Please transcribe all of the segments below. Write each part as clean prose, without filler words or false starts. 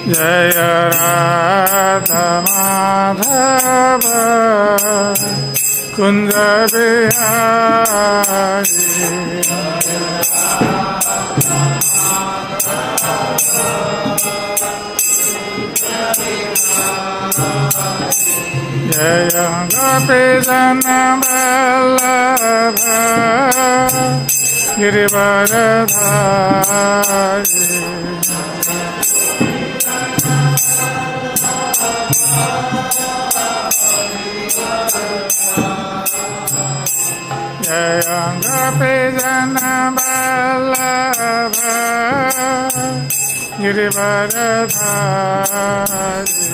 Jaya Radha Madhava Kunja Bihari Jaya Gopi Jana Vallabha Girivaradhari Jaya Gopi Jana Vallabha Girivaradhari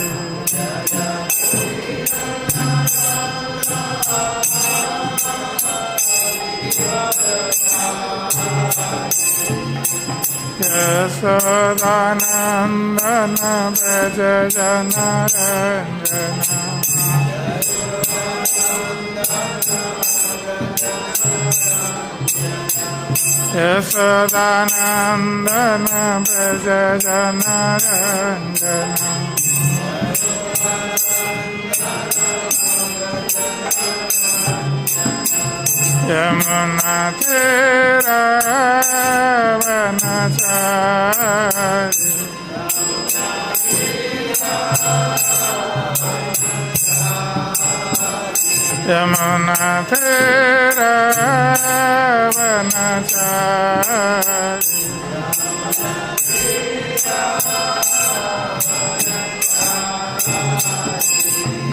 Yasodanandana Braja Janarandana Yasodanandana Braja Janarandana Yamuna Tira Vanachari Yamuna Tira Vanachari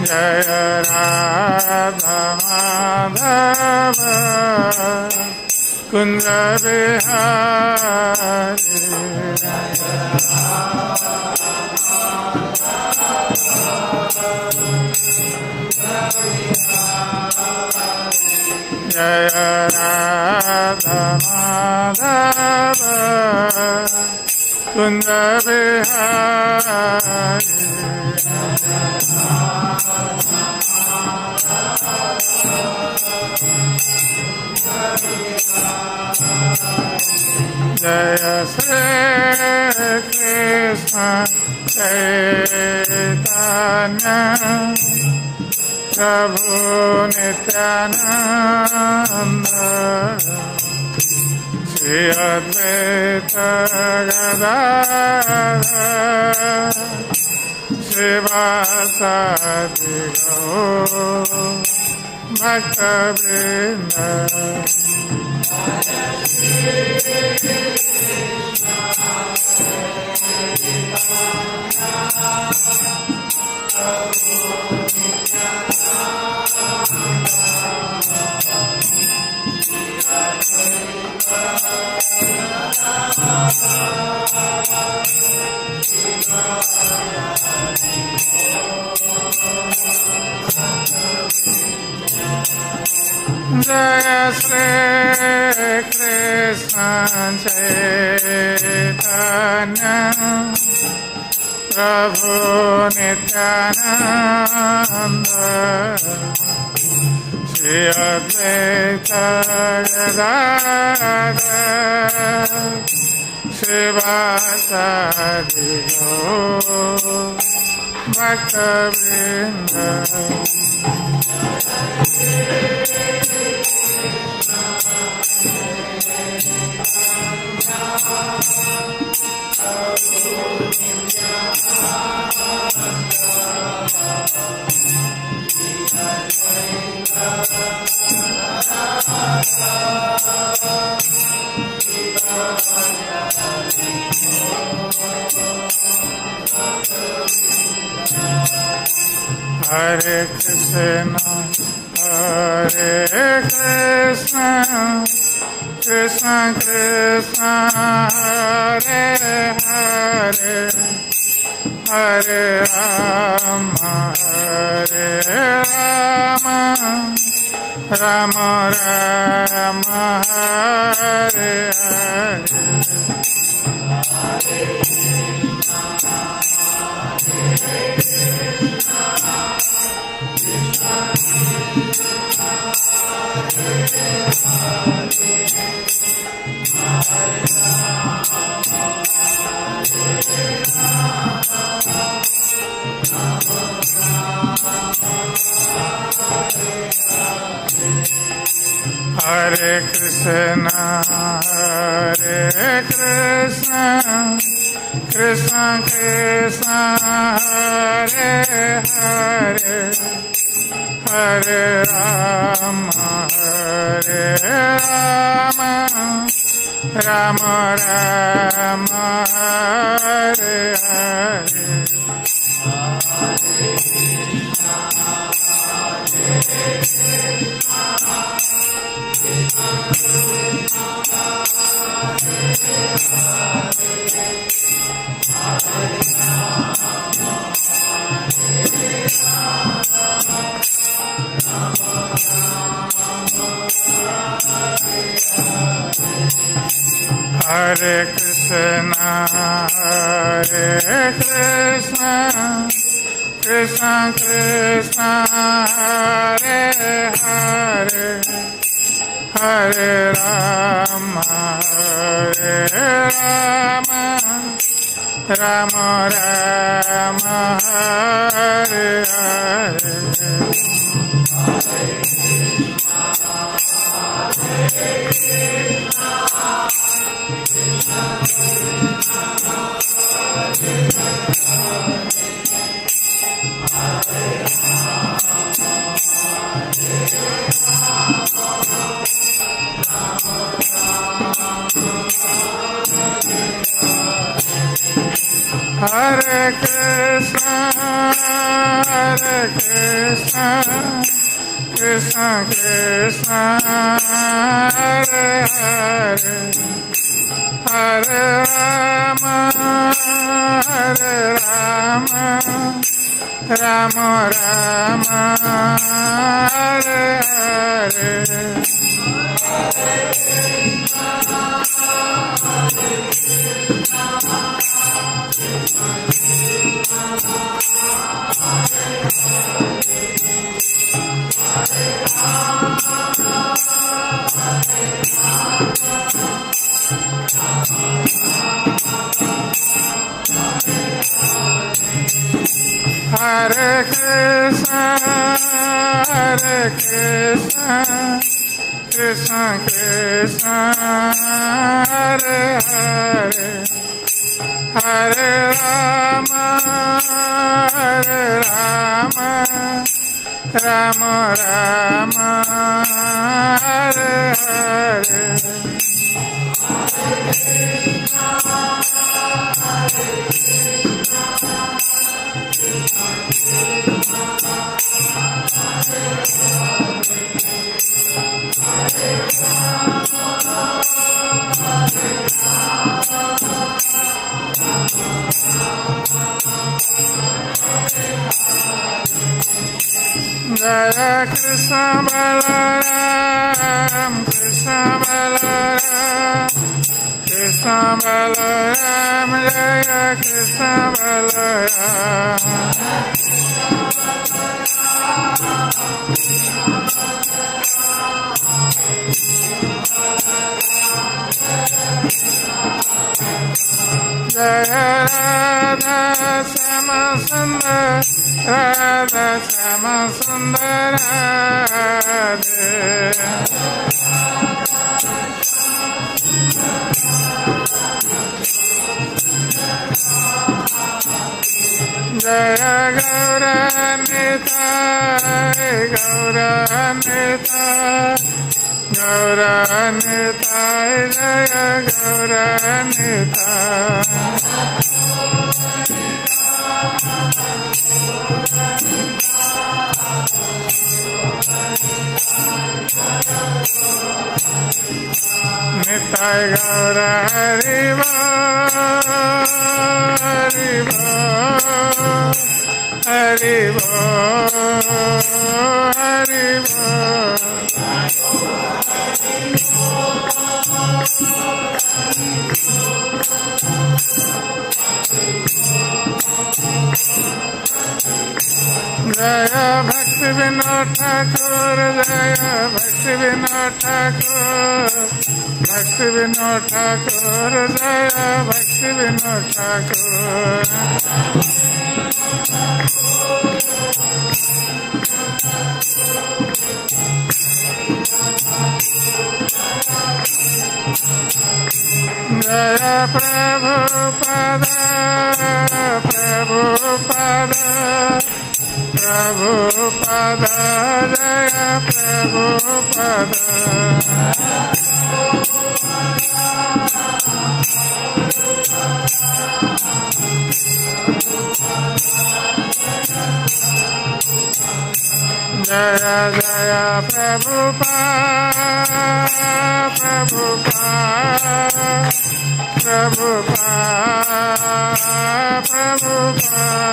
Jaya Radha Madhava Kunja Bihari Jaya Radha Madhava Kunja Bihari Jaya Sri Krishna Chaitanya Prabhu Nityananda Shri Advaita Gadadhara Srivasadi Gaur Bhaktivinoda Jaya Sri Krishna Chaitanya Prabhu Nityananda Shri Advaita Gadadhara Srivasadi Gaur Bhaktivinoda Hare Krishna, Hare Krishna, Krishna Krishna, Hare Hare, Hare Rama, Hare Rama, Rama Rama, Hare Hare. Krishna, Hare Krishna, Krishna Krishna, Hare Hare, Hare Rama, Hare Rama, Rama Rama, Hare Hare. Hare Krishna, Hare Krishna, Krishna Krishna, Hare Hare, Hare Rama, Hare Rama, Rama Rama, Hare Hare. Hare Krishna, Hare Krishna, Krishna Krishna, Hare Hare, Hare Rama, Hare Rama, Rama Rama, Hare Hare. Hare Krishna, Hare Krishna, Krishna Krishna, Hare Hare, Hare Rama, Hare Rama, Rama Rama, Hare Hare. Jaya Krishna Balaram, Krishna Balaram, Krishna Balaram, Jaya Krishna Balaram. Jaya Radha Sama Sundar, Radha Sama Sundar Radhe. Jaya Gaura Nitai, Gaura Nitai, Gaura Nitai, Jaya Gaura Nitai. Nitai Gaura Hariva, Hariva, Hariva, Hariva. Jaya Bhaktivinoda Thakur, Jaya Bhaktivinoda Thakur, Bhaktivinoda Thakur, Jaya Bhaktivinoda Thakur. जय जय प्रभुपाद प्रभुपाद प्रभुपाद प्रभुपाद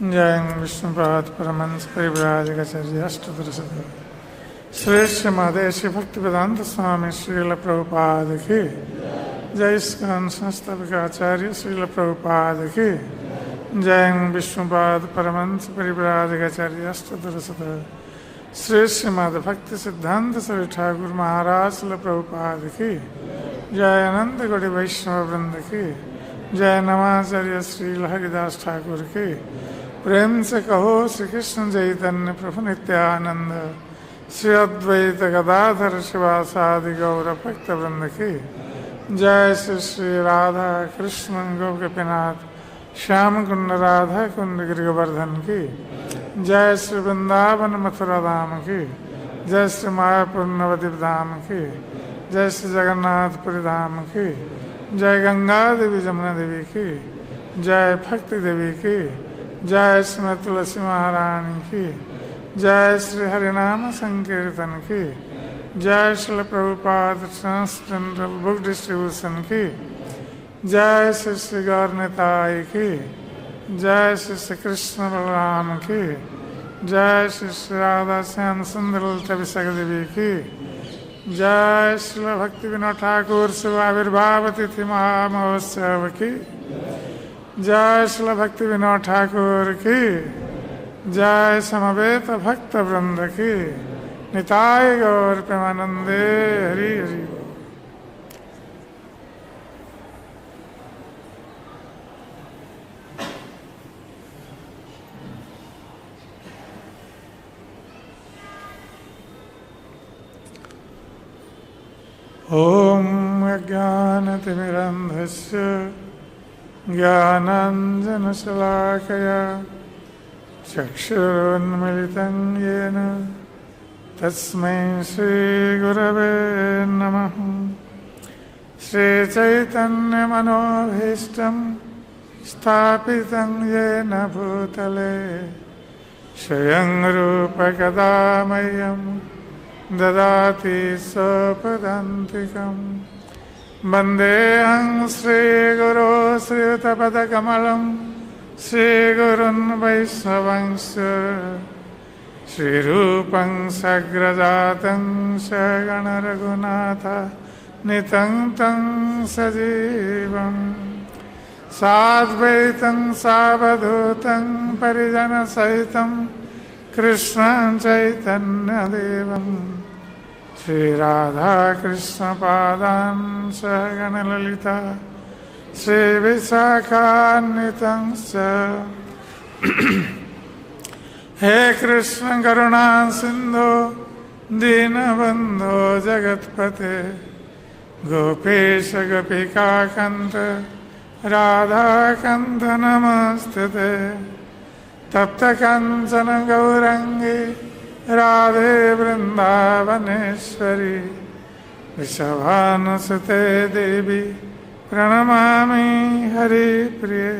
जय विष्णुपाद परमहंस परिव्राजकाचार्य अष्टोत्तरशत श्रेष्ठ महादेशी भक्तिवेदांत स्वामी श्रील प्रभुपाद की जय ISKCON संस्थापकाचार्य Srila Prabhupada की जय विष्णुपाद परमहंस परिव्राजकाचार्य अष्टोत्तरशत श्रेष्ठ महादेव भक्ति सिद्धांत श्री ठाकुर महाराज श्रील प्रभुपाद की जय अनंत कोटि वैष्णव वृंद की जय नमाचार्य श्री हरिदास ठाकुर की प्रेम से कहो श्री कृष्ण चैतन्य प्रभु नित्यानंद श्री अद्वैत गदाधर शिवासादि गौर भक्त वृंद की जय श्री श्री राधा कृष्ण गोपीनाथ श्याम कुंड राधा कुंड गिरिवर्धन की जय श्री वृंदावन मथुरा धाम की जय श्री मायापुर नवद्वीप धाम की जय श्री जगन्नाथपुरी धाम की जय गंगा देवी जमुना देवी की जय भक्ति देवी की जय श्री तुलसी महारानी की जय श्री हरिनाम संकीर्तन की जय श्री प्रभुपाद ट्रांसजेंडरल बुक डिस्ट्रीब्यूशन की जय श्री श्री गौर निताई की जय श्री श्री कृष्ण बलराम की जय श्री श्री राधा श्याम सुंदर ललिता देवी की जय श्री भक्ति विनोद ठाकुर शिव आविर्भाव तिथि महामहोत्सव की जय श्री भक्ति विनोद ठाकुर की जय समवेत भक्त वृंद की निताय गौर प्रेमानंदे हरि हरि ओम अज्ञानतिमिरन्धस्य ज्ञानाञ्जनशलाकया चक्षुरुन्मिलितं येन तस्मै श्रीगुरवे नमः श्रीचैतन्यमनोभीष्टं स्थापितं येन भूतले स्वयं रूपकदा मह्यं ददाति स्वपदान्तिकम् वन्देऽहं श्रीगुरो श्रीयुतपदकमलं श्रीगुरुन् वैष्णवंश श्रीरूपं सग्रजातं सगणरघुनाथ नितं तं सजीवं साद्वैतं सावधूतं परिजनसहितं कृष्णं चैतन्यदेवं श्रीराधाकृष्णपादान् सहगणललिता श्रीविशाखान्वितं च हे कृष्ण करुणा सिंधु दीनबंधो जगत्पते गोपेश गोपिकाकंत राधाकांत नमस्ते तप्त कंचन गौरंगी राधे वृंदावनेश्वरी वृषभानुसुते देवी प्रणमामि हरिप्रिये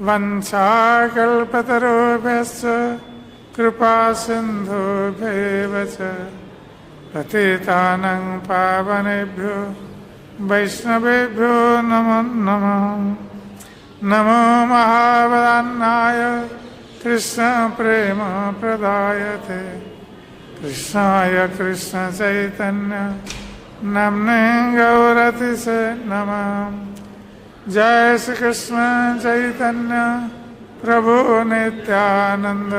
वंशाकल्पतरुभ्यश्च कृपासिन्धुभ्येव च पतितानां पावनेभ्यो वैष्णवेभ्यो नमो नमः नमो महावदान्नाय कृष्णप्रेमप्रदायते कृष्णाय कृष्णचैतन्य नमने गौरतिसे नमः जय श्री कृष्ण चैतन्य प्रभु नित्यानंद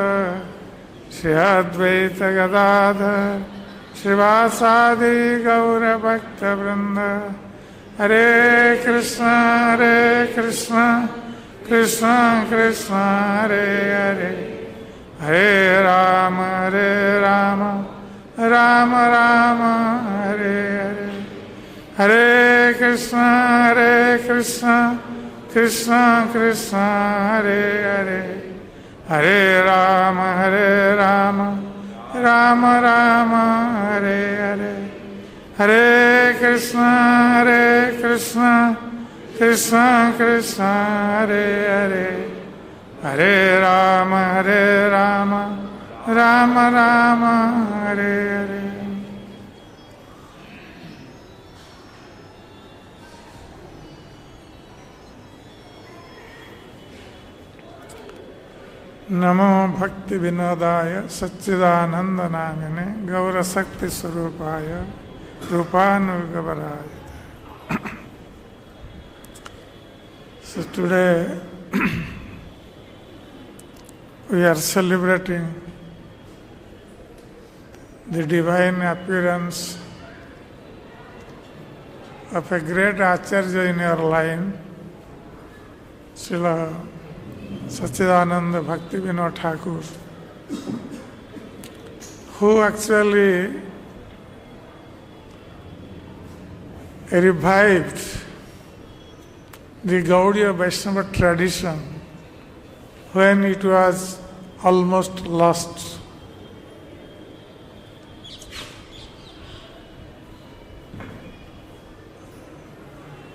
श्री अद्वैत गदाधर श्रीवासादि गौर भक्त वृंद हरे Krishna Krishna Krishna Hare Hare Hare Ram Ram Ram Hare Hare Hare Krishna Krishna Krishna Hare Hare Hare Rama, Rama Rama, Hare Hare, Hare Krishna, Krishna Krishna, Hare Hare, Hare Rama, Rama Rama, Hare Hare. Namo Bhaktivinodaya Satchidananda Namine Gaurava Sakti Swarupaya Rupanugavaraya. So today we are celebrating the divine appearance of a great Acharya in our line, Srila Satchidananda Bhaktivinoda Thakur, who actually revived the Gaudiya Vaishnava tradition when it was almost lost.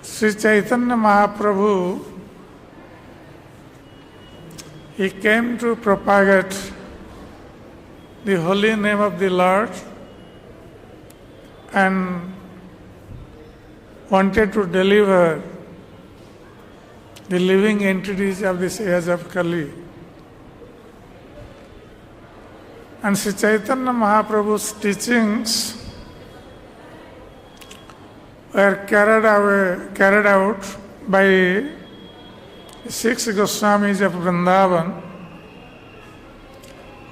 Sri Chaitanya Mahaprabhu, he came to propagate the holy name of the Lord and wanted to deliver the living entities of this age of Kali. And Sri Chaitanya Mahaprabhu's teachings were carried out by 6 Goswamis of Vrindavan,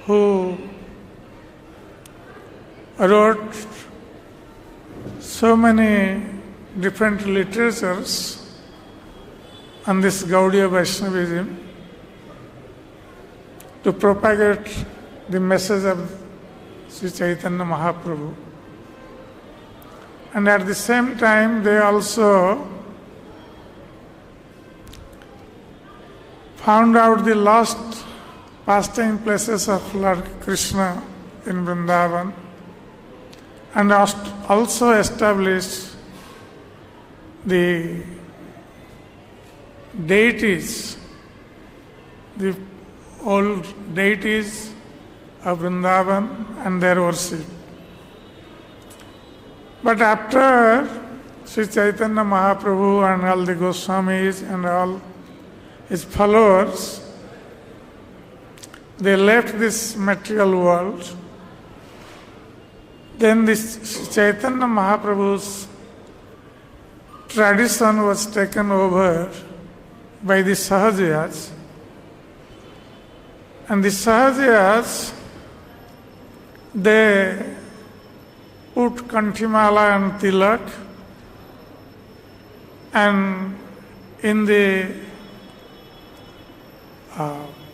who wrote so many different literatures on this Gaudiya Vaishnavism to propagate the message of Sri Chaitanya Mahaprabhu. And at the same time, they also found out the lost pastime places of Lord Krishna in Vrindavan and also established the deities, the old deities of Vrindavan and their worship. But after Sri Chaitanya Mahaprabhu and all the Goswamis and all his followers, they left this material world, then this Chaitanya Mahaprabhu's tradition was taken over by the Sahajiyas. And the Sahajiyas, they put Kanthimala and Tilak, and in the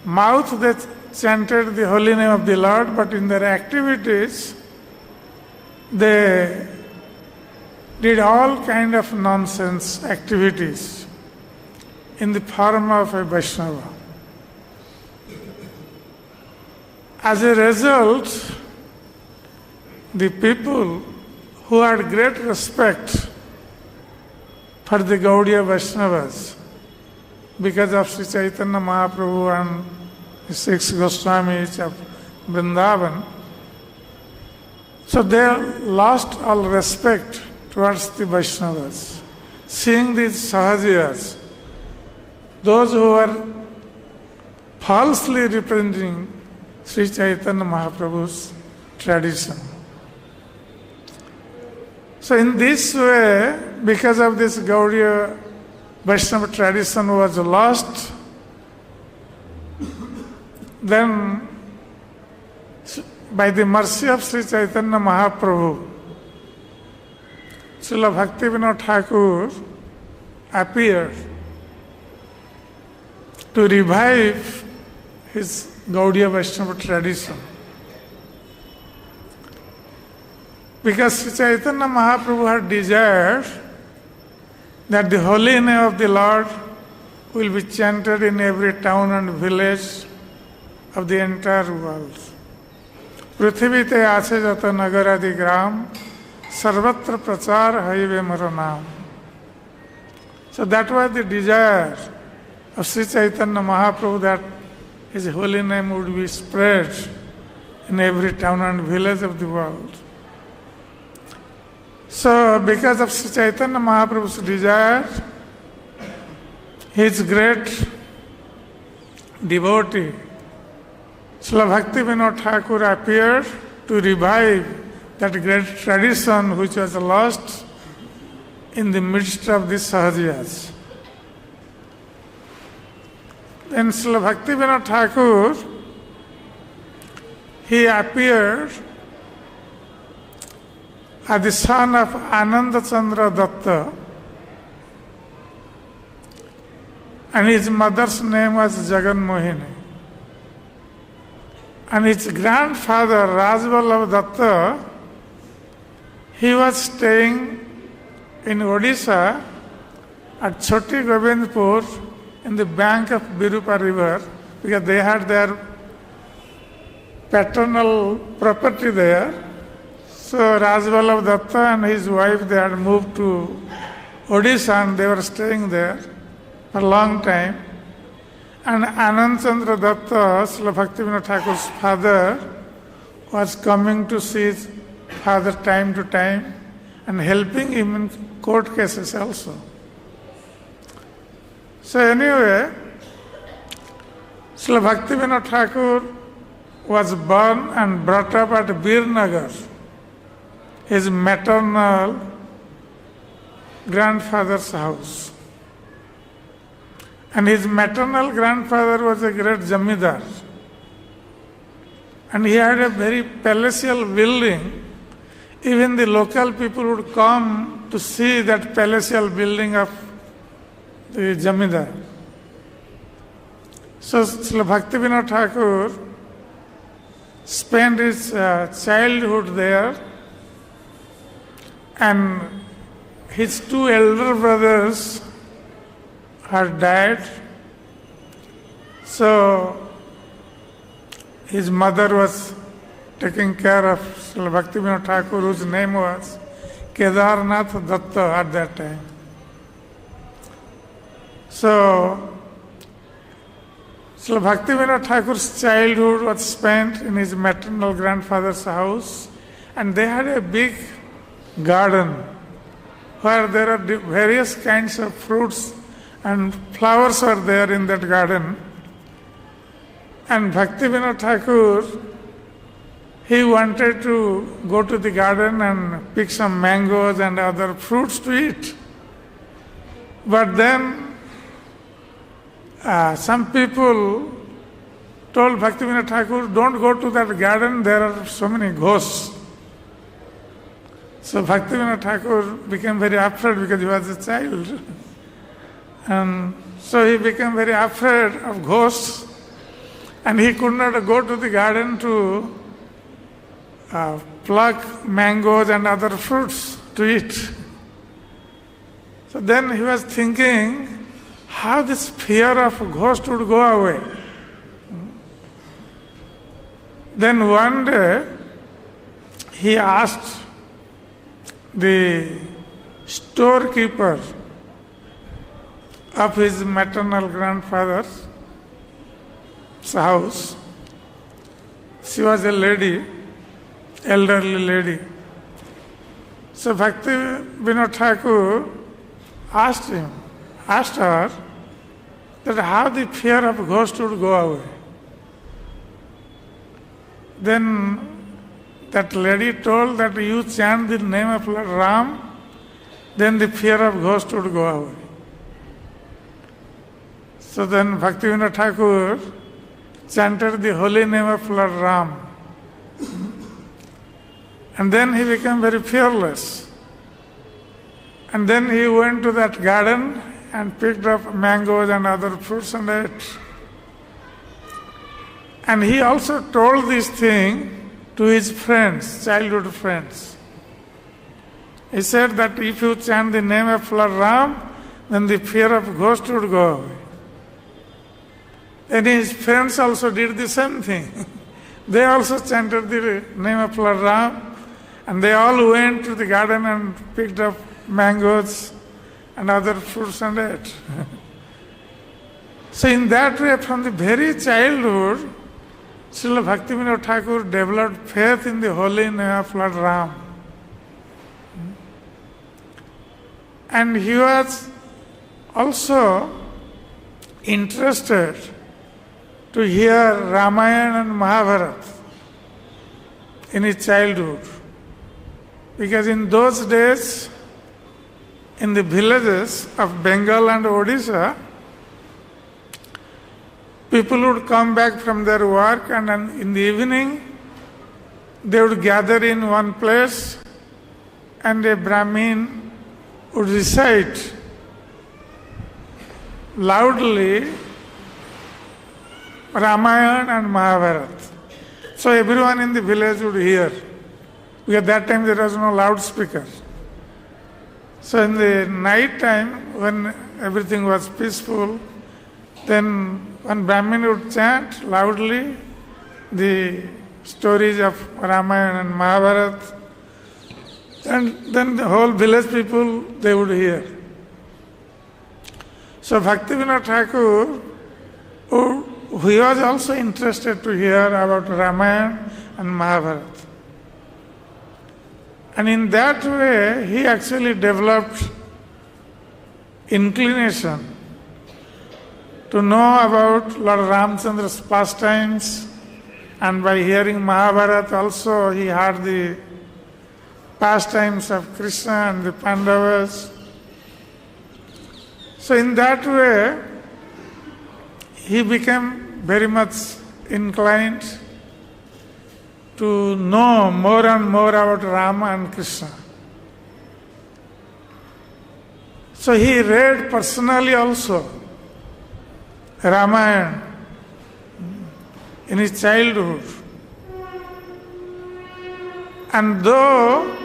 mouth they chanted the holy name of the Lord, but in their activities they did all kind of nonsense activities in the form of a Vaishnava. As a result, the people who had great respect for the Gaudiya Vaishnavas because of Sri Chaitanya Mahaprabhu and the 6 Goswamis of Vrindavan, so they lost all respect towards the Vaishnavas. Seeing these Sahajiyas, those who were falsely representing Sri Chaitanya Mahaprabhu's tradition. So in this way, because of this Gaudiya Vaishnava tradition was lost, then by the mercy of Sri Chaitanya Mahaprabhu, Srila Bhaktivinoda Thakur appeared to revive his Gaudiya Vaishnava tradition. Because Sri Chaitanya Mahaprabhu had desired that the holy name of the Lord will be chanted in every town and village, of the entire world. पृथ्वीते आछे जत नगर आदि ग्राम सर्वत्र प्रचार हईवे मरो नाम. So that was the desire of Sri Chaitanya Mahaprabhu, that his holy name would be spread in every town and village of the world. So because of Sri Chaitanya Mahaprabhu's desire, his great devotee, Srila Bhaktivinoda Thakura, appeared to revive that great tradition which was lost in the midst of the Sahajiyas. Then Srila Bhaktivinoda Thakur, he appeared as the son of Ananda Chandra Datta, and his mother's name was Jagan Mohini. And his grandfather, Rajvallabh Datta, he was staying in Odisha at Choti Govindpur in the bank of Birupa river, because they had their paternal property there. So Rajvallabh Datta and his wife, they had moved to Odisha and they were staying there for a long time. And Anand Chandra Datta, Srila Bhaktivinoda Thakur's father, was coming to see his father time to time and helping him in court cases also. So anyway, Srila Bhaktivinoda Thakur was born and brought up at Birnagar, his maternal grandfather's house. And his maternal grandfather was a great Jamidar. And he had a very palatial building. Even the local people would come to see that palatial building of the Jamidar. So Srila Bhaktivinoda Thakur spent his childhood there, and his two elder brothers had died. So his mother was taking care of Srila Bhaktivinoda Thakur, whose name was Kedarnath Datta at that time. So Srila Bhaktivinoda Thakur's childhood was spent in his maternal grandfather's house, and they had a big garden where there are various kinds of fruits and flowers were there in that garden. And Bhaktivinoda Thakur, he wanted to go to the garden and pick some mangoes and other fruits to eat. But then some people told Bhaktivinoda Thakur, don't go to that garden, there are so many ghosts. So Bhaktivinoda Thakur became very afraid because he was a child. And so he became very afraid of ghosts, and he could not go to the garden to pluck mangoes and other fruits to eat. So then he was thinking how this fear of ghost would go away. Then one day he asked the storekeeper of his maternal grandfather's house. She was a lady, elderly lady. So Bhaktivinoda Thakur asked her that how the fear of ghost would go away. Then that lady told that you chant the name of Lord Ram, then the fear of ghost would go away. So then Bhaktivinoda Thakur chanted the holy name of Lord Ram. And then he became very fearless. And then he went to that garden and picked up mangoes and other fruits and ate. And he also told this thing to his friends, childhood friends. He said that if you chant the name of Lord Ram, then the fear of ghost would go away. And his friends also did the same thing. They also chanted the name of Lord Ram, and they all went to the garden and picked up mangoes and other fruits and ate. So in that way, from the very childhood, Srila Bhaktivinoda Thakur developed faith in the holy name of Lord Ram. And he was also interested to hear Ramayana and Mahabharata in his childhood. Because in those days, in the villages of Bengal and Odisha, people would come back from their work, and in the evening they would gather in one place, and a Brahmin would recite loudly Ramayana and Mahabharata. So everyone in the village would hear. Because at that time there was no loudspeaker. So in the night time, when everything was peaceful, then one Brahmin would chant loudly the stories of Ramayana and Mahabharata, and then the whole village people, they would hear. So Bhaktivinoda Thakur, he was also interested to hear about Ramayana and Mahabharata. And in that way, he actually developed inclination to know about Lord Ramchandra's pastimes, and by hearing Mahabharata also he heard the pastimes of Krishna and the Pandavas. So in that way, he became very much inclined to know more and more about Rama and Krishna. So he read personally also Ramayana in his childhood. And though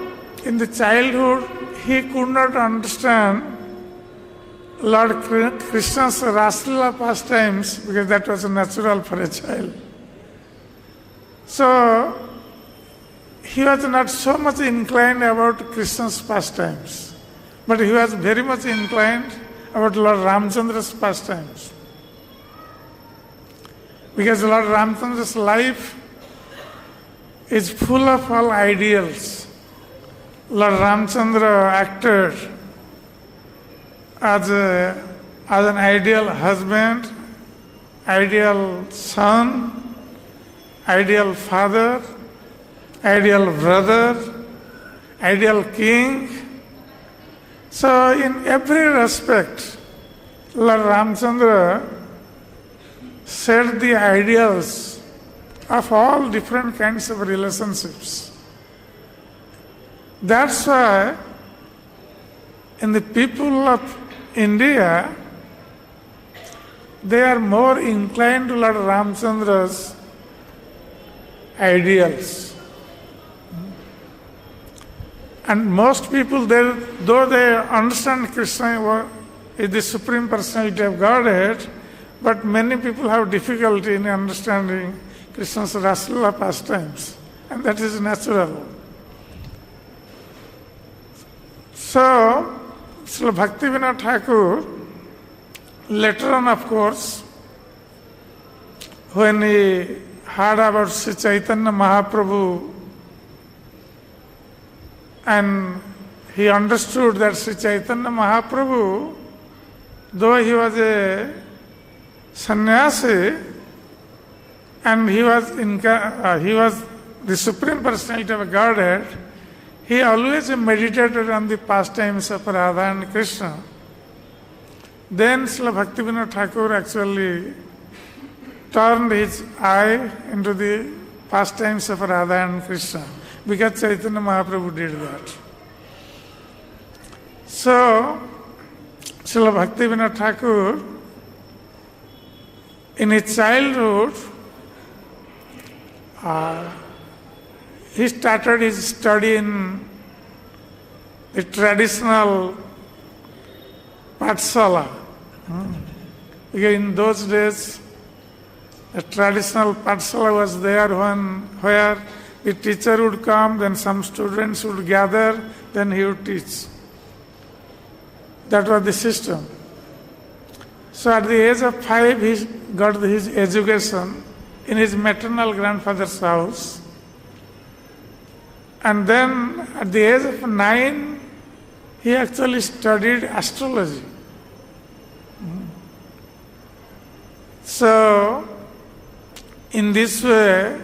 in the childhood he could not understand Lord Krishna's Srila pastimes, because that was natural for a child. So he was not so much inclined about Krishna's pastimes, but he was very much inclined about Lord Ramchandra's pastimes. Because Lord Ramchandra's life is full of all ideals. Lord Ramchandra acted as an ideal husband, ideal son, ideal father, ideal brother, ideal king. So in every respect, Lord Ramchandra set the ideals of all different kinds of relationships. That's why in the people of India, they are more inclined to Lord Ramchandra's ideals. And most people, though they understand Krishna is the Supreme Personality of Godhead, but many people have difficulty in understanding Krishna's Raslila pastimes, and that is natural. So, Srila Bhaktivinoda Thakur, later on, of course, when he heard about Sri Chaitanya Mahaprabhu, and he understood that Sri Chaitanya Mahaprabhu, though he was a sannyasi, and he was the Supreme Personality of Godhead, he always meditated on the pastimes of Radha and Krishna. Then Srila Bhaktivinoda Thakur actually turned his eye into the pastimes of Radha and Krishna, because Chaitanya Mahaprabhu did that. So, Srila Bhaktivinoda Thakur, in his childhood, he started his study in the traditional Pathsala. Because in those days, The traditional Patsala was there where the teacher would come, then some students would gather, then he would teach. That was the system. So at the age of 5, he got his education in his maternal grandfather's house. And then at the age of 9, he actually studied astrology. So, in this way,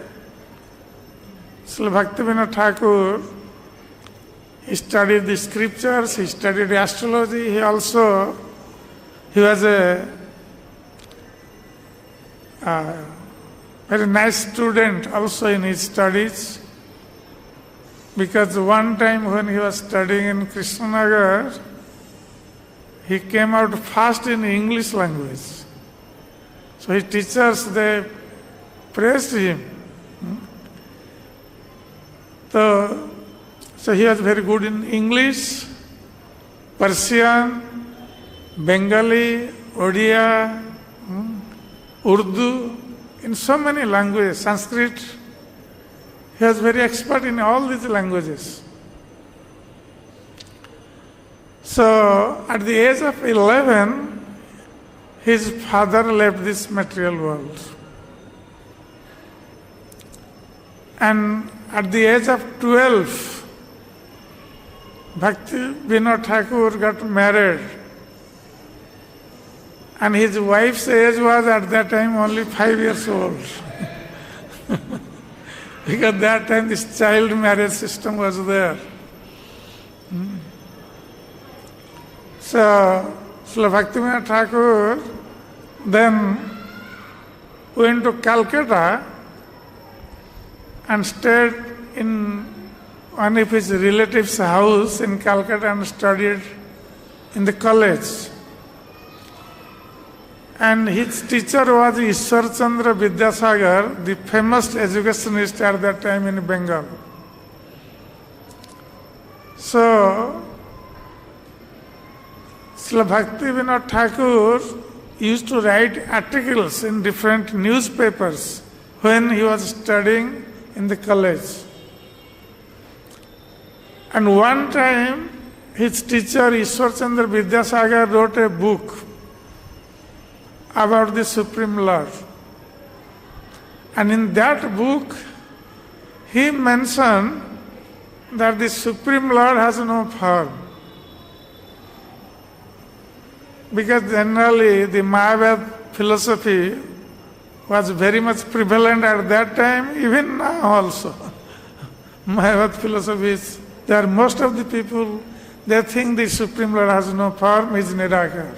Srila Bhaktivinoda Thakur, he studied the scriptures, he studied astrology, he was a very nice student also in his studies, because one time when he was studying in Krishnanagar, he came out fast in English language. So his teachers, they praised him. So he was very good in English, Persian, Bengali, Odia, Urdu, in so many languages, Sanskrit. He was very expert in all these languages. So at the age of 11, his father left this material world. And at the age of 12, Bhaktivinoda Thakur got married. And his wife's age was at that time only 5 years old. Because that time this child marriage system was there. So, Srila Bhaktivinoda Thakur then went to Calcutta and stayed in one of his relatives' house in Calcutta and studied in the college. And his teacher was Ishwar Chandra Vidyasagar, the famous educationist at that time in Bengal. So, Srila Bhaktivinoda Thakur used to write articles in different newspapers when he was studying in the college. And one time, his teacher Ishwar Chandra Vidyasagar wrote a book about the Supreme Lord. And in that book, he mentioned that the Supreme Lord has no form. Because generally the Mayavad philosophy was very much prevalent at that time, even now also. Mayavad philosophy is, there most of the people, they think the Supreme Lord has no form, is Nirakar.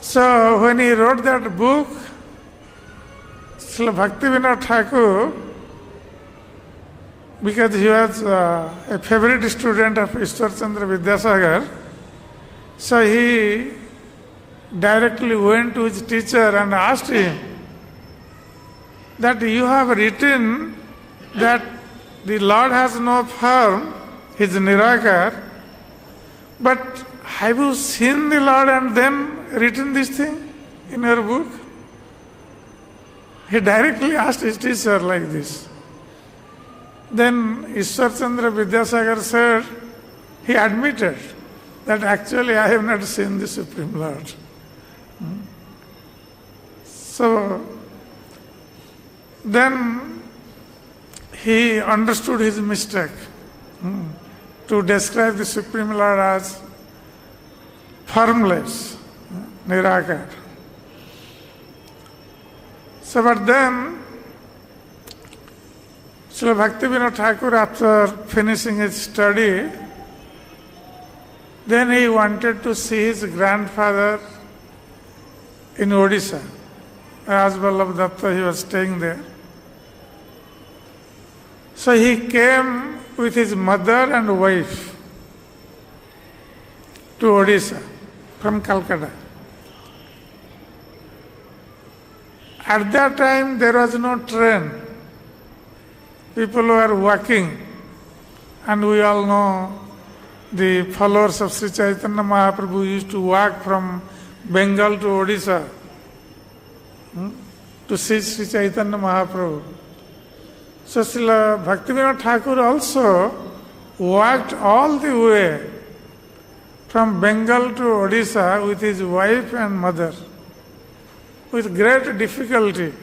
So when he wrote that book, Srila Bhaktivinoda Thakur, because he was a favorite student of Ishwar Chandra Vidyasagar, so he directly went to his teacher and asked him that you have written that the Lord has no form, he is Nirakar, but have you seen the Lord and then written this thing in your book? He directly asked his teacher like this. Then Ishwar Chandra Vidyasagar said, he admitted that actually I have not seen the Supreme Lord. So then he understood his mistake to describe the Supreme Lord as formless, Nirakar. So but then Srila Bhaktivinoda Thakur, after finishing his study, then he wanted to see his grandfather in Odisha. As Vallabh Datta, he was staying there. So he came with his mother and wife to Odisha from Calcutta. At that time there was no train. People were walking, and we all know the followers of Sri Chaitanya Mahaprabhu used to walk from Bengal to Odisha to see Sri Chaitanya Mahaprabhu. So Srila Bhaktivinoda Thakur also walked all the way from Bengal to Odisha with his wife and mother with great difficulty.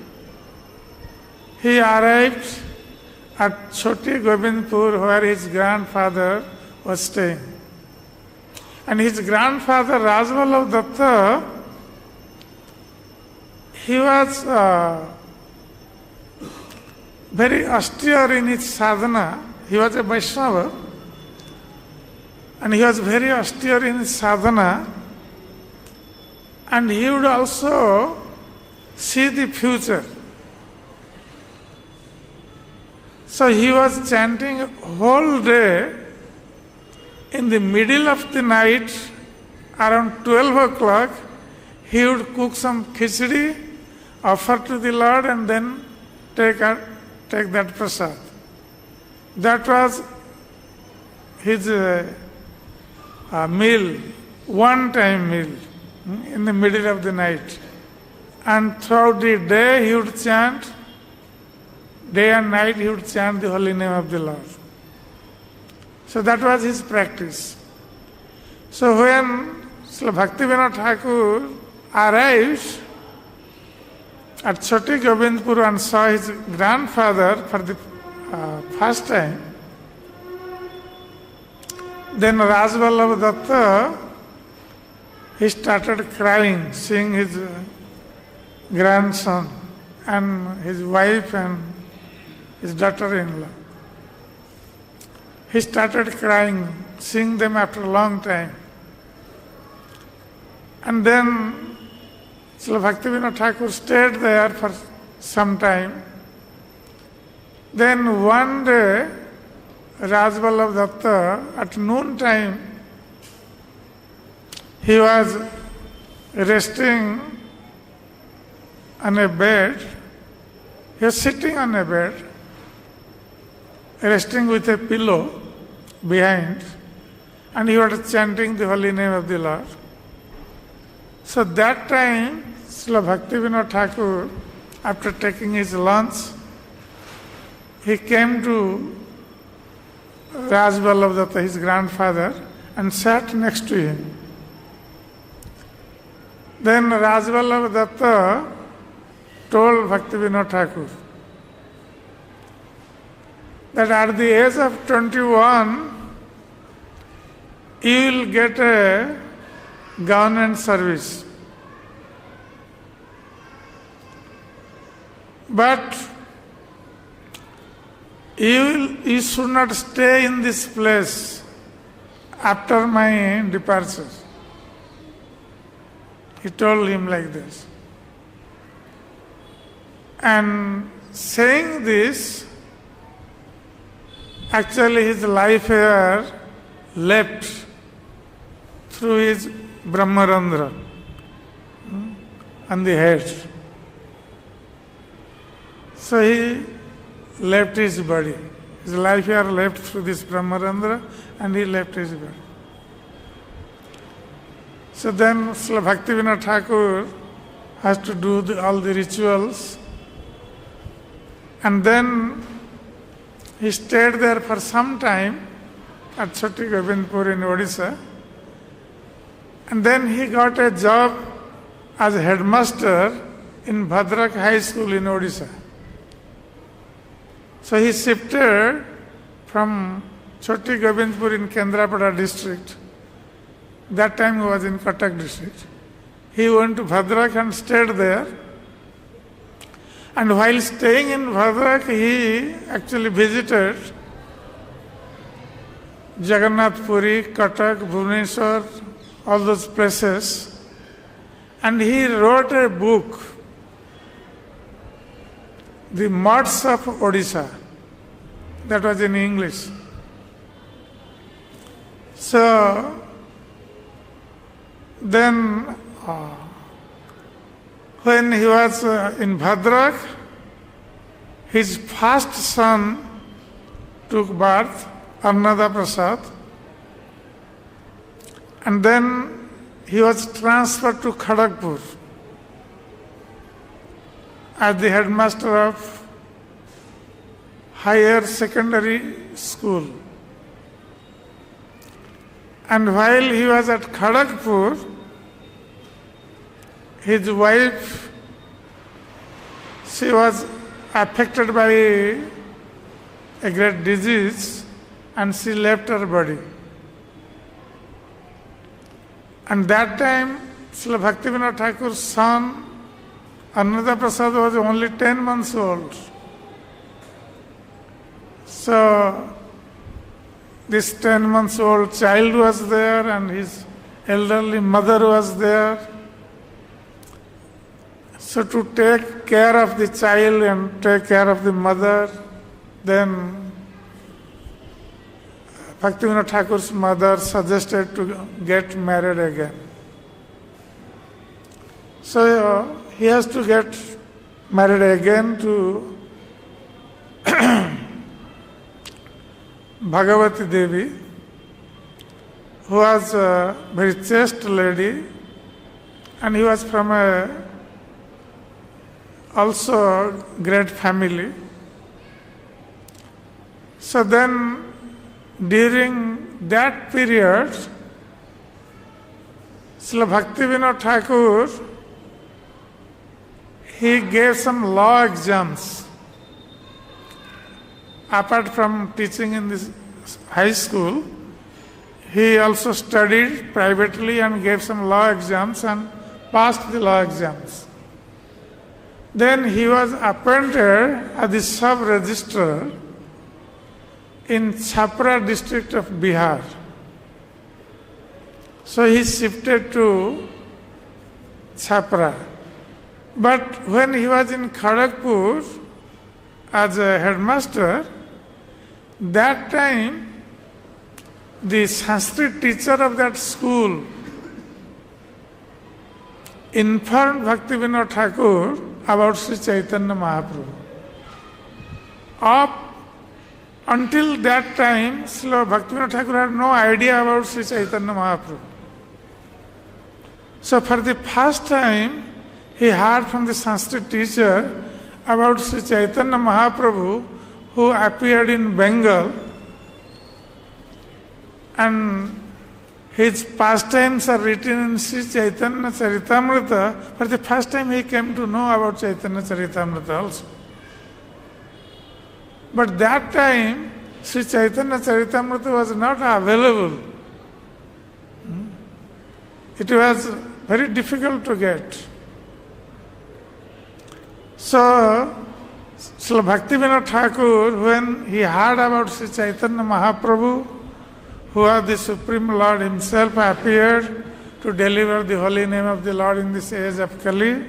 He arrived at Choti Govindpur where his grandfather was staying. And his grandfather Rajvallabh Datta, he was very austere in his sadhana. He was a Vaishnava and he was very austere in his sadhana, and he would also see the future. So he was chanting whole day. In the middle of the night, around 12 o'clock, he would cook some khichdi, offer to the Lord, and then take that prasad. That was his meal, one-time meal, in the middle of the night. And throughout the day he would chant, day and night he would chant the holy name of the Lord. So that was his practice. So when Srila Bhaktivinoda Thakur arrived at Choti Govindpur and saw his grandfather for the first time, then Rajvallabh Datta, he started crying, seeing his grandson and his wife and his daughter-in-law. He started crying, seeing them after a long time. And then Srila Bhaktivinoda Thakur stayed there for some time. Then one day, Rajvallabh Datta, at noon time, he was resting on a bed. He was sitting on a bed, resting with a pillow behind, and he was chanting the holy name of the Lord. So that time, Srila Bhaktivinoda Thakur, after taking his lunch, he came to Rajvallabh Datta, his grandfather, and sat next to him. Then Rajvallabh Datta told Bhaktivinoda Thakur that at the age of 21, you will get a government service. But you should not stay in this place after my departure. He told him like this. And saying this, actually his life hair left through his Brahmarandhra on the head. So he left his body. His life hair left through this Brahmarandhra and he left his body. So then Srila Bhaktivinoda Thakur has to do all the rituals, and then he stayed there for some time at Choti Govindpur in Odisha, and then he got a job as a headmaster in Bhadrak High School in Odisha. So he shifted from Choti Govindpur in Kendrapada district. That time he was in Cuttack district. He went to Bhadrak and stayed there. And while staying in Bhadrak, he actually visited Jagannath Puri, Cuttack, Bhubaneswar, all those places. And he wrote a book, The Mats of Odisha. That was in English. So then when he was in Bhadrak, his first son took birth, Arnada Prasad, and then he was transferred to Kharagpur. as the headmaster of higher secondary school. And while he was at Kharagpur, his wife, she was affected by a great disease and she left her body. And that time, Srila Bhaktivinoda Thakur's son, Ananda Prasad, was only 10 months old. So, this 10 months old child was there and his elderly mother was there. So to take care of the child and take care of the mother, then Bhaktivinoda Thakur's mother suggested to get married again. So he has to get married again to Bhagavati Devi, who was a very chaste lady, and he was from a also great family. So then, during that period, Srila Bhaktivinoda Thakur, he gave some law exams. Apart from teaching in this high school, he also studied privately and gave some law exams and passed the law exams. Then he was appointed as the sub-registrar in Chhapra district of Bihar. So he shifted to Chhapra. But when he was in Kharagpur as a headmaster, that time the Sanskrit teacher of that school informed Bhaktivinoda Thakur about Sri Chaitanya Mahaprabhu. Up until that time, Srila Bhaktivinoda Thakur had no idea about Sri Chaitanya Mahaprabhu. So for the first time, he heard from the Sanskrit teacher about Sri Chaitanya Mahaprabhu, who appeared in Bengal, and his pastimes are written in Sri Chaitanya Charitamrita. For the first time he came to know about Chaitanya Charitamrita also. But that time, Sri Chaitanya Charitamrita was not available. It was very difficult to get. So, Srila Bhaktivinoda Thakur, when he heard about Sri Chaitanya Mahaprabhu, who was the Supreme Lord himself, appeared to deliver the holy name of the Lord in this age of Kali,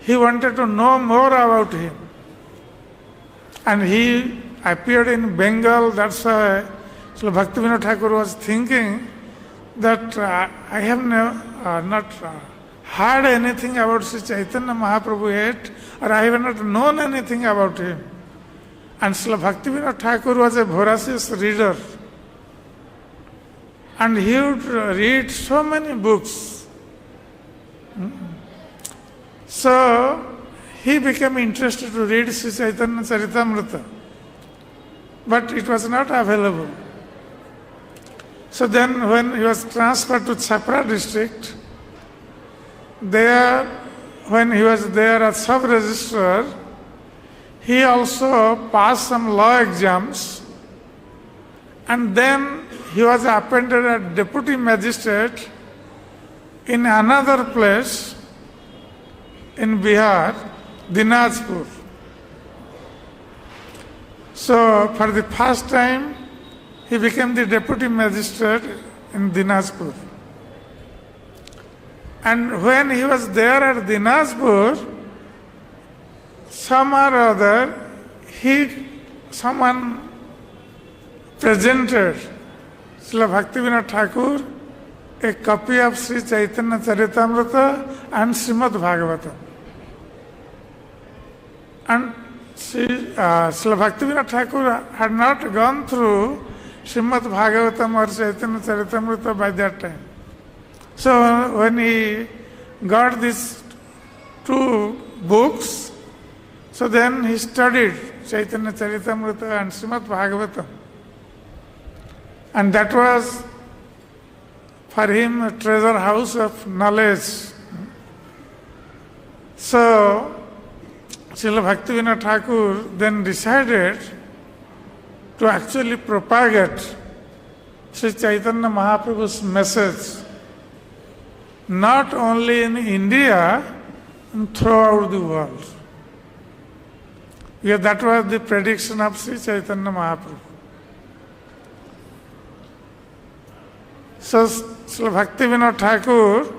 he wanted to know more about him. And he appeared in Bengal. That's why Srila Bhaktivinoda Thakur was thinking that I have not heard anything about Sri Chaitanya Mahaprabhu yet, or I have not known anything about him. And Srila Bhaktivinoda Thakur was a voracious reader. And he would read so many books. So he became interested to read Sri Chaitanya Charitamrita. But it was not available. So then when he was transferred to Chhapra district, there, when he was there as sub-registrar, he also passed some law exams, and then he was appointed as deputy magistrate in another place in Bihar, Dinajpur. So for the first time, he became the deputy magistrate in Dinajpur. And when he was there at Dinajpur, some or other, someone presented Srila Bhaktivinoda Thakur a copy of Sri Chaitanya Charitamrita and Srimad Bhagavatam. And Srila Bhaktivinoda Thakur had not gone through Srimad Bhagavatam or Chaitanya Charitamrita by that time. So when he got this two books. So then he studied Chaitanya Charitamrita and Srimad Bhagavatam. And that was for him a treasure house of knowledge. So Srila Bhaktivinoda Thakur then decided to actually propagate Sri Chaitanya Mahaprabhu's message not only in India, and throughout the world. Because that was the prediction of Sri Chaitanya Mahaprabhu. So Srila Bhaktivinoda Thakur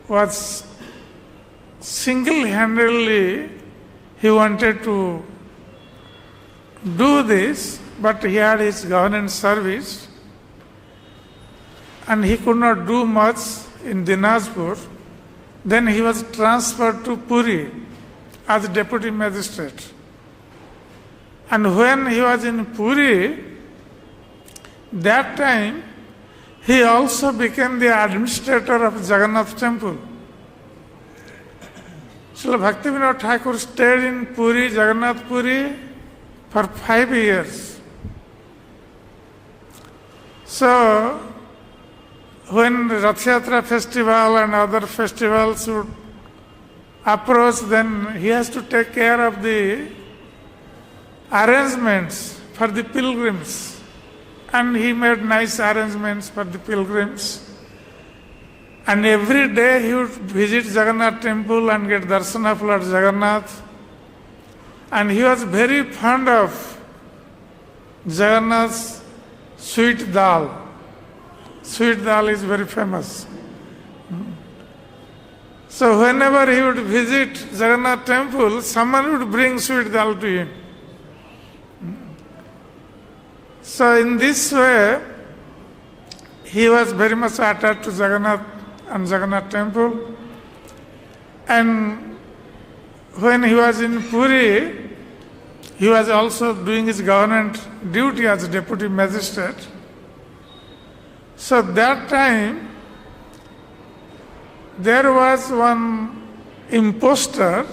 was single-handedly, he wanted to do this, but he had his government service and he could not do much in Dinajpur. Then he was transferred to Puri as deputy magistrate. And when he was in Puri, that time he also became the administrator of Jagannath temple. Srila Bhaktivinoda Thakur stayed in Puri, Jagannath Puri, for 5 years. So, when Rath Yatra festival and other festivals would approach, then he has to take care of the arrangements for the pilgrims. And he made nice arrangements for the pilgrims. And every day he would visit Jagannath temple and get darshan of Lord Jagannath. And he was very fond of Jagannath's sweet dal. Sweet dal is very famous. So whenever he would visit Jagannath temple, someone would bring sweet dal to him. So in this way, he was very much attached to Jagannath and Jagannath temple. And when he was in Puri, he was also doing his government duty as deputy magistrate. So that time, there was one impostor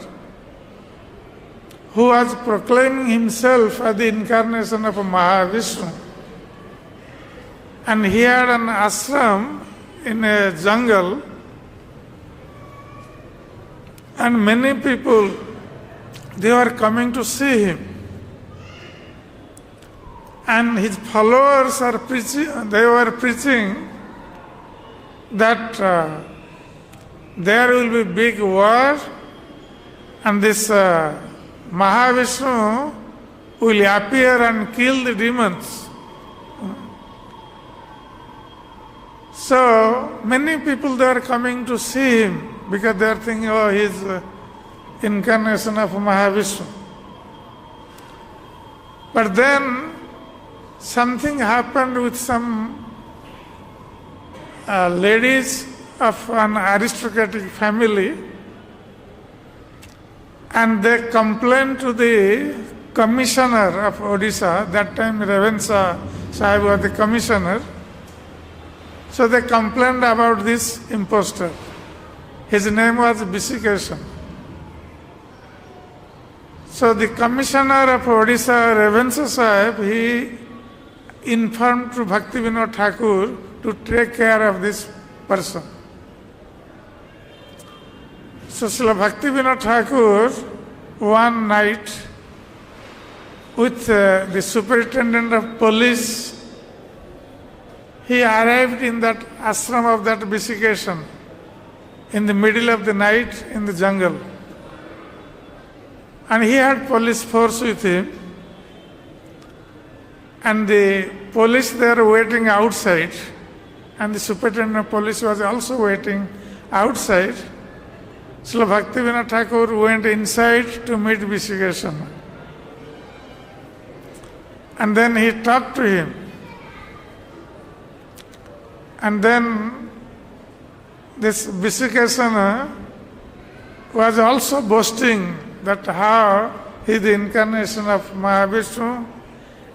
who was proclaiming himself as the incarnation of Mahavishnu. And he had an ashram in a jungle, and many people, they were coming to see him. And his followers are preaching, they were preaching that there will be big war and this Mahavishnu will appear and kill the demons. So many people, they are coming to see him because they are thinking, oh, he is incarnation of Mahavishnu. But then something happened with some ladies of an aristocratic family, and they complained to the commissioner of Odisha. That time Revensa Sahib was the commissioner. So they complained about this impostor. His name was Bisikeshan. So the commissioner of Odisha, Revensa Sahib, he informed to Bhaktivinoda Thakur to take care of this person. So Srila Bhaktivinoda Thakur, one night, with the superintendent of police, he arrived in that ashram of that Bisikeshan in the middle of the night in the jungle. And he had police force with him. And the police, they were waiting outside. And the superintendent of police was also waiting outside. So Bhaktivinoda Thakur went inside to meet Bisikeshan. And then he talked to him. And then this Bisikeshan was also boasting that how he is the incarnation of Mahavishnu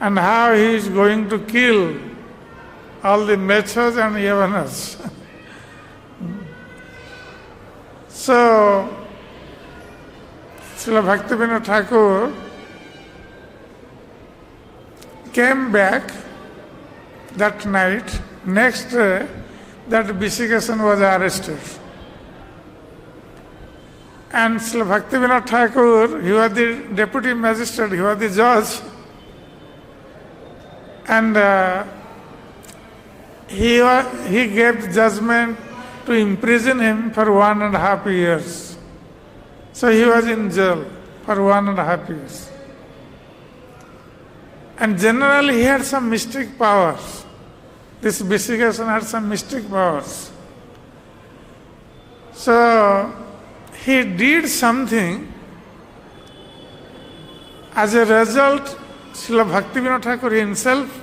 and how he is going to kill all the Mechas and Yavanas. So, Srila Bhaktivinoda Thakur came back that night. Next day, that Bhishikesan was arrested. And Srila Bhaktivinoda Thakur, he was the deputy magistrate, he was the judge. And he gave judgment to imprison him for 1.5 years. So he was in jail for 1.5 years. And generally he had some mystic powers. This Bhishikesan had some mystic powers. So he did something. As a result, Srila Bhaktivinoda Thakur himself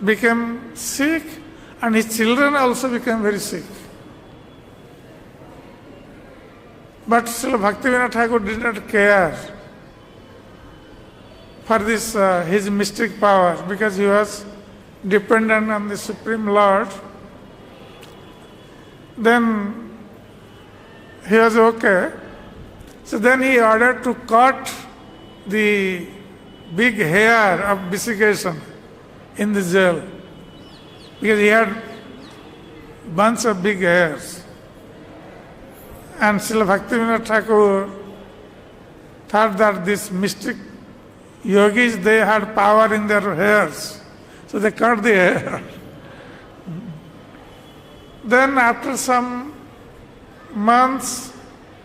became sick, and his children also became very sick. But Srila Bhaktivinoda Thakur did not care for this his mystic power, because he was dependent on the Supreme Lord. Then he was okay. So then he ordered to cut the big hair of Bhishikesan in the jail, because he had bunch of big hairs. And Srila Bhaktivinoda Thakur thought that these mystic yogis, they had power in their hairs, so they cut the hair. Then after some months,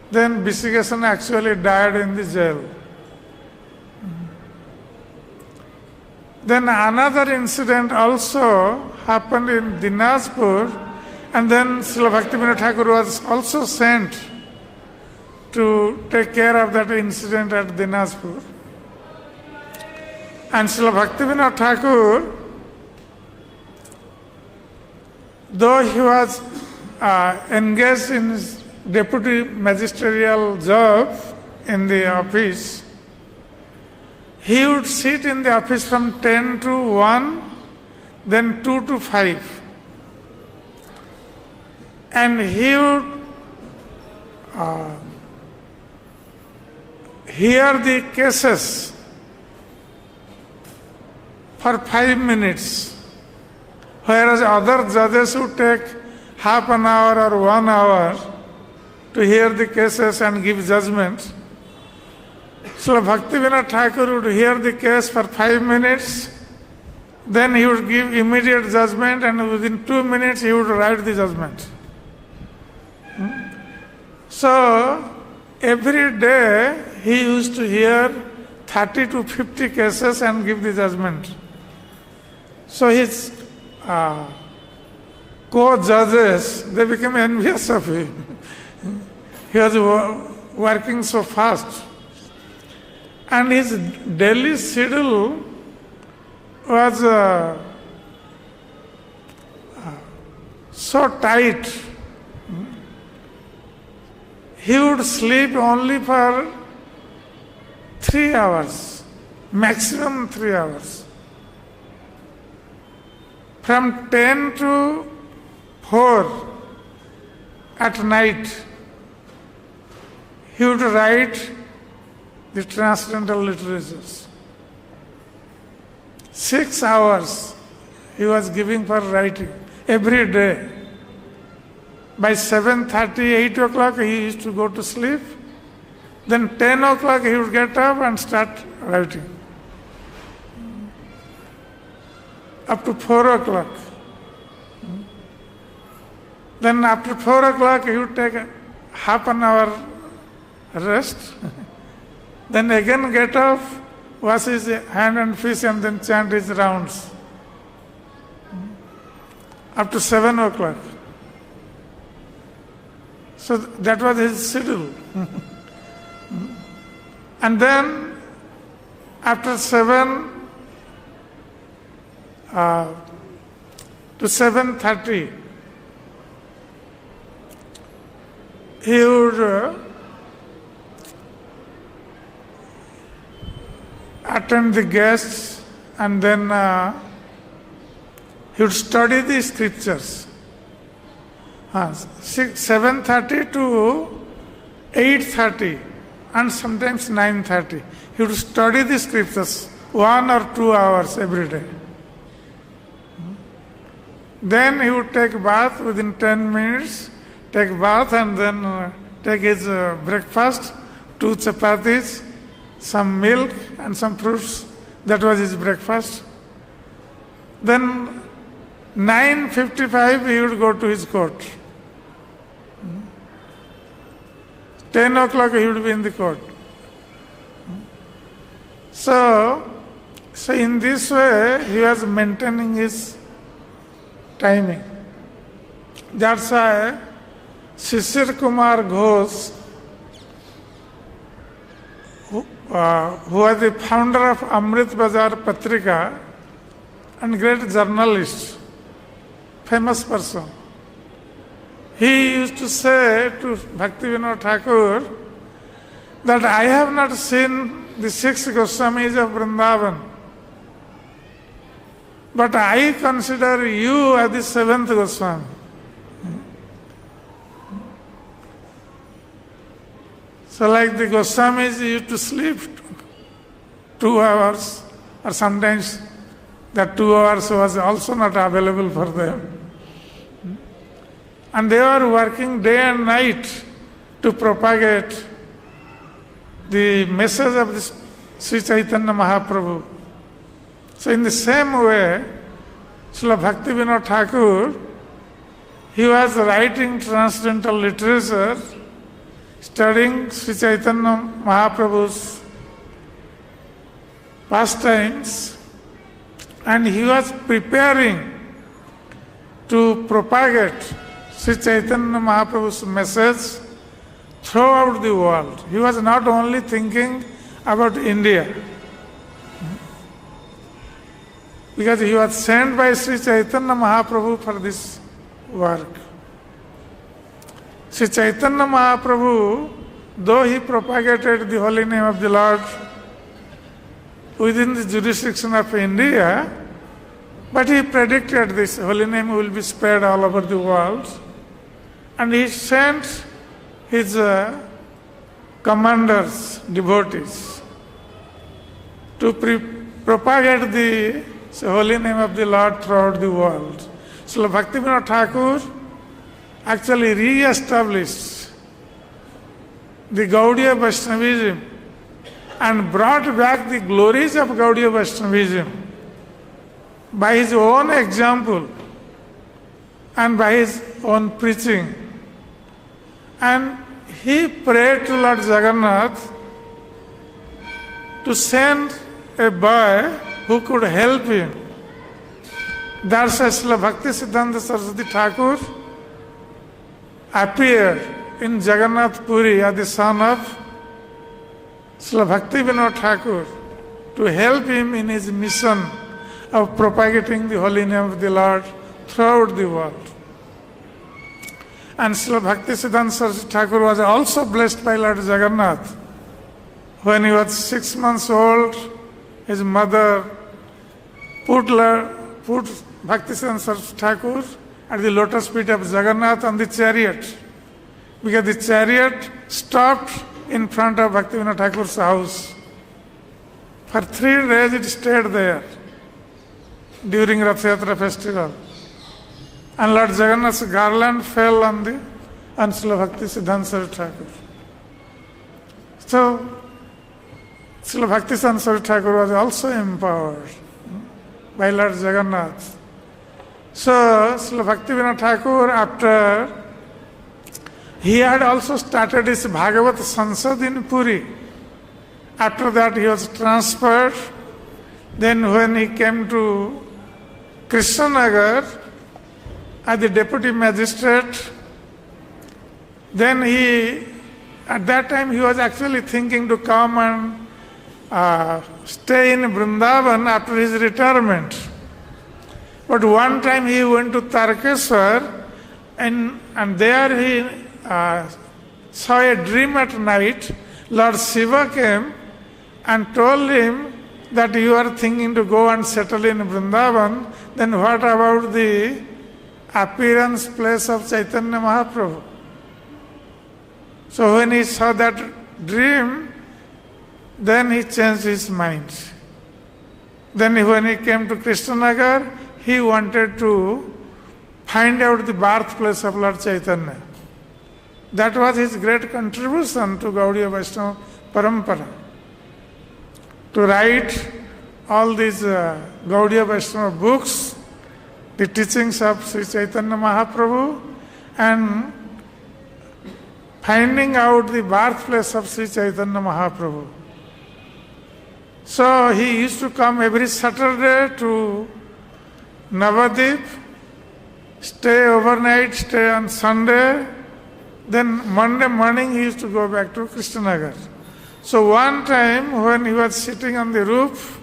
then Bhishikesan actually died in the jail. Then another incident also happened in Dinajpur, and then Srila Bhaktivinoda Thakur was also sent to take care of that incident at Dinajpur. And Srila Bhaktivinoda Thakur, though he was engaged in his deputy magisterial job in the office, he would sit in the office from 10 to 1, then 2 to 5. And he would hear the cases for 5 minutes, whereas other judges would take half an hour or 1 hour to hear the cases and give judgment. So Bhaktivinoda Thakur would hear the case for 5 minutes, then he would give immediate judgment, and within 2 minutes he would write the judgment. So every day he used to hear 30 to 50 cases and give the judgment. So his co-judges, they became envious of him. He was working so fast. And his daily schedule was so tight. He would sleep only for 3 hours, maximum 3 hours. From 10 to 4 at night, he would write the transcendental literatures. 6 hours he was giving for writing every day. By 7:30, 8 o'clock he used to go to sleep. Then 10 o'clock he would get up and start writing. Up to 4 o'clock. Then after 4 o'clock he would take a half an hour rest. Then again get up, wash his hand and face, and then chant his rounds. Up to 7 o'clock. So that was his schedule. And then after 7 to 7:30, he would attend the guests, and then he would study the scriptures. 7:30 to 8:30 and sometimes 9:30. He would study the scriptures 1 or 2 hours every day. Then he would take bath within 10 minutes, take bath and then take his breakfast, 2 chapatis, some milk and some fruits. That was his breakfast. Then 9:55 he would go to his court. 10 o'clock he would be in the court. So in this way he was maintaining his timing. That's why Shishir Kumar Ghosh, who was the founder of Amrit Bazar Patrika and great journalist, famous person, he used to say to Bhaktivinoda Thakur that I have not seen the 6 Goswamis of Vrindavan, but I consider you as the 7th Goswami. So like the Goswamis used to sleep 2 hours, or sometimes that 2 hours was also not available for them. And they were working day and night to propagate the message of this Sri Chaitanya Mahaprabhu. So in the same way, Srila Bhaktivinoda Thakur, he was writing transcendental literature, studying Sri Chaitanya Mahaprabhu's pastimes, and he was preparing to propagate Sri Chaitanya Mahaprabhu's message throughout the world. He was not only thinking about India, because he was sent by Sri Chaitanya Mahaprabhu for this work. Sri Chaitanya Mahaprabhu, though he propagated the holy name of the Lord within the jurisdiction of India, but he predicted this holy name will be spread all over the world, and he sent his commanders, devotees, to propagate the holy name of the Lord throughout the world. So Bhaktivinoda Thakur actually re-established the Gaudiya Vaishnavism and brought back the glories of Gaudiya Vaishnavism by his own example and by his own preaching. And he prayed to Lord Jagannath to send a boy who could help him. That's why Srila Bhakti Siddhanta Saraswati Thakur appeared in Jagannath Puri as the son of Srila Bhaktivinoda Thakur to help him in his mission of propagating the holy name of the Lord throughout the world. And Srila Bhakti Siddhanta Saraswati Thakur was also blessed by Lord Jagannath. When he was 6 months old, his mother put Bhakti Siddhanta Saraswati Thakur at the lotus feet of Jagannath on the chariot, because the chariot stopped in front of Bhaktivinoda Thakur's house. For 3 days it stayed there during Rath Yatra festival. And Lord Jagannath's garland fell on Srila Bhakti Siddhanta Saraswati Thakur. So, Srila Bhakti Siddhanta Saraswati Thakur was also empowered by Lord Jagannath. So, Srila Bhaktivinoda Thakur, after he had also started his Bhagavat Sansad in Puri. After that he was transferred. Then when he came to Krishnanagar as the deputy magistrate, then at that time he was actually thinking to come and stay in Vrindavan after his retirement. But one time he went to Tarkeswar, and there he saw a dream at night. Lord Shiva came and told him that you are thinking to go and settle in Vrindavan, then what about the appearance place of Chaitanya Mahaprabhu? So when he saw that dream, then he changed his mind. Then when he came to Krishnanagar, he wanted to find out the birthplace of Lord Chaitanya. That was his great contribution to Gaudiya Vaishnava Parampara. To write all these Gaudiya Vaishnava books, the teachings of Sri Chaitanya Mahaprabhu, and finding out the birthplace of Sri Chaitanya Mahaprabhu. So he used to come every Saturday to Navadip, stay overnight, stay on Sunday, then Monday morning he used to go back to Krishnanagar. So one time when he was sitting on the roof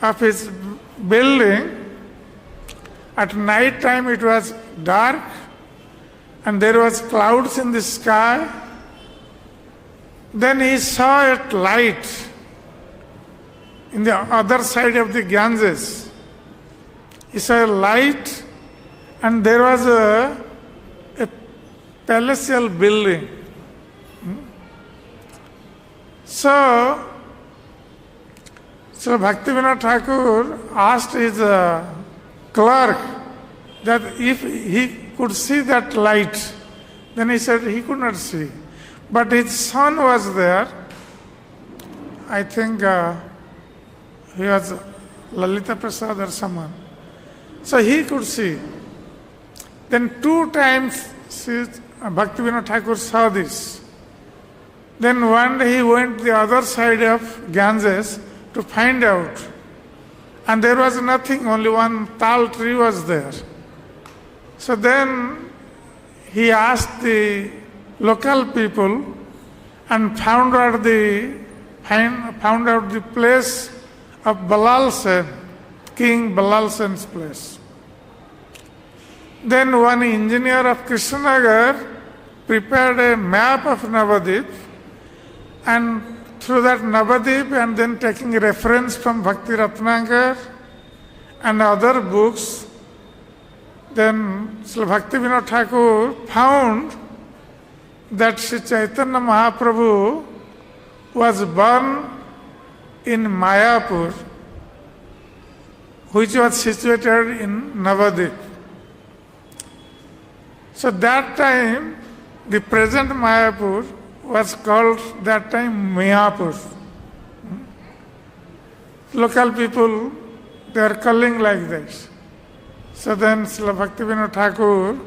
of his building, at night time it was dark and there was clouds in the sky. Then he saw a light in the other side of the Ganges. He saw a light and there was a palatial building. So Bhaktivinoda Thakur asked his clerk that if he could see that light. Then he said he could not see. But his son was there. I think he was Lalita Prasad or someone. So he could see. Then 2 times Bhaktivinoda Thakur saw this. Then one day he went to the other side of Ganges to find out. And there was nothing, only one tal tree was there. So then he asked the local people and found out the place of Balal Sen, King Balal Sen's place. Then one engineer of Krishnanagar prepared a map of Navadip, and through that Navadip and then taking reference from Bhakti Ratnakar and other books, then Srila Bhaktivinoda Thakur found that Sri Chaitanya Mahaprabhu was born in Mayapur, which was situated in Navadip. So that time, the present Mayapur was called that time Mayapur. Local people, they are calling like this. So then Srila Bhaktivinoda Thakur,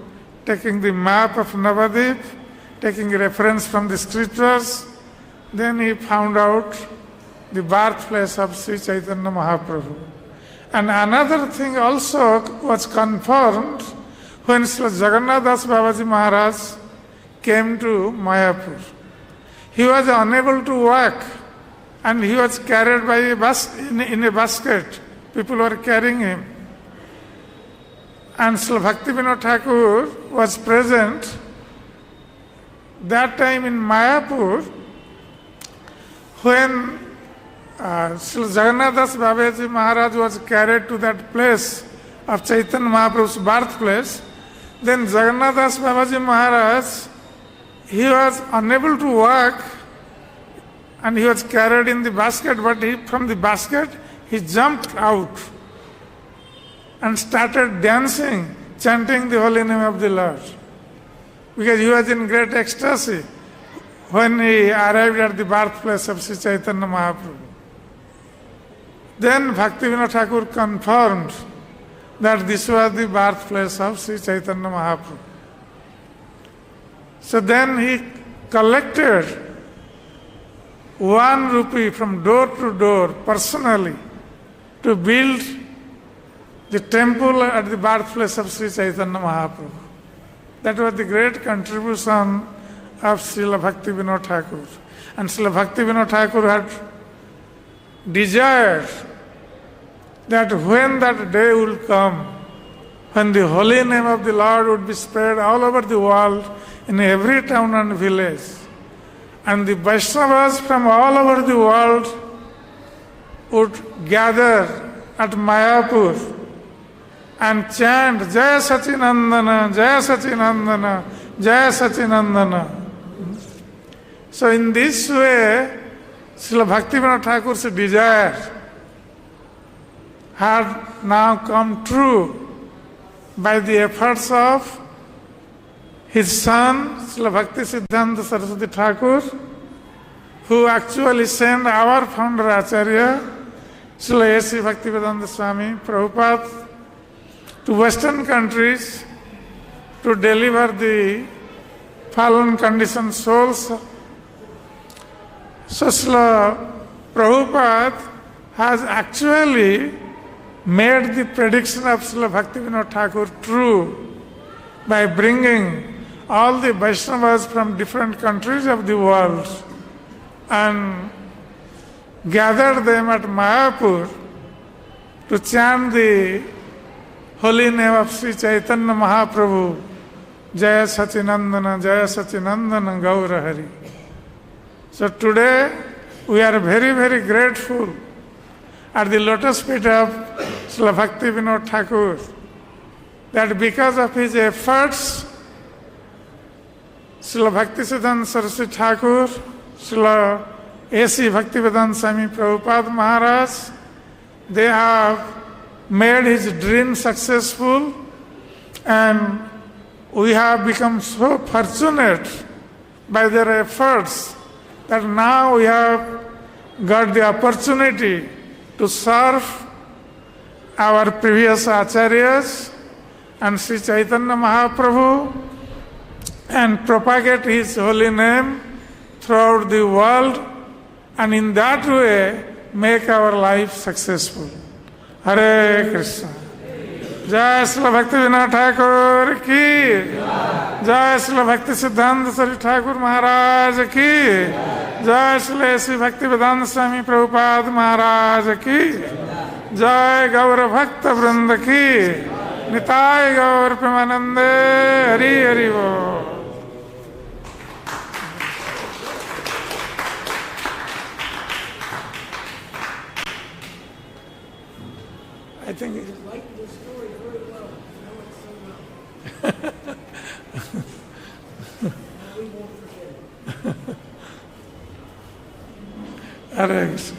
taking the map of Navadip, taking reference from the scriptures, then he found out the birthplace of Sri Chaitanya Mahaprabhu. And another thing also was confirmed when Srila Jagannath Das Babaji Maharaj came to Mayapur. He was unable to walk and he was carried by in a basket. People were carrying him. And Srila Bhaktivinoda Thakur was present that time in Mayapur when Srila Jagannath Das Babaji Maharaj was carried to that place of Chaitanya Mahaprabhu's birthplace. Then Jagannath Das Babaji Maharaj, he was unable to walk and he was carried in the basket, but from the basket he jumped out and started dancing, chanting the holy name of the Lord. Because he was in great ecstasy when he arrived at the birthplace of Sri Chaitanya Mahaprabhu. Then Bhaktivinoda Thakur confirmed that this was the birthplace of Sri Chaitanya Mahaprabhu. So then he collected 1 rupee from door to door personally to build the temple at the birthplace of Sri Chaitanya Mahaprabhu. That was the great contribution of Srila Bhaktivinoda Thakur. And Srila Bhaktivinoda Thakur had desired that when that day will come, when the holy name of the Lord would be spread all over the world, in every town and village, and the Vaishnavas from all over the world would gather at Mayapur and chant Jaya Sachinandana, Jaya Sachinandana, Jaya Sachinandana. So in this way, Srila Bhaktivinoda Thakur's desire had now come true by the efforts of his son, Srila Bhakti Siddhanta Saraswati Thakur, who actually sent our founder Acharya, Srila A.C. Bhaktivedanta Swami Prabhupada, to Western countries to deliver the fallen conditioned souls. So Srila Prabhupada has actually made the prediction of Srila Bhaktivinoda Thakur true by bringing all the Vaishnavas from different countries of the world and gathered them at Mayapur to chant the holy name of Sri Chaitanya Mahaprabhu, Jaya Sachinandana, Gaura Hari. So today we are very, very grateful at the lotus feet of Srila Bhaktivinoda Thakur that because of his efforts, Srila Bhaktisiddhanta Saraswati Thakur, Srila A.C. Bhaktivedanta Swami Prabhupada Maharaj, they have made his dream successful, and we have become so fortunate by their efforts that now we have got the opportunity to serve our previous acharyas and Sri Chaitanya Mahaprabhu and propagate his holy name throughout the world, and in that way make our life successful. Hare Krishna. Jai Srila Bhaktivinoda Thakur ki. Jai Srila Bhakti Siddhanta Saraswati Thakur Maharaj ki. Jai Srila A.C. Bhaktivedanta Swami Prabhupada Maharaj ki. Jai Gaurava Bhakta Vrinda ki. Nitai Gaur Premanande. Hari Hari Bo. I think it liked the story very well. I know it so well. We won't forget it. Hare Krishna.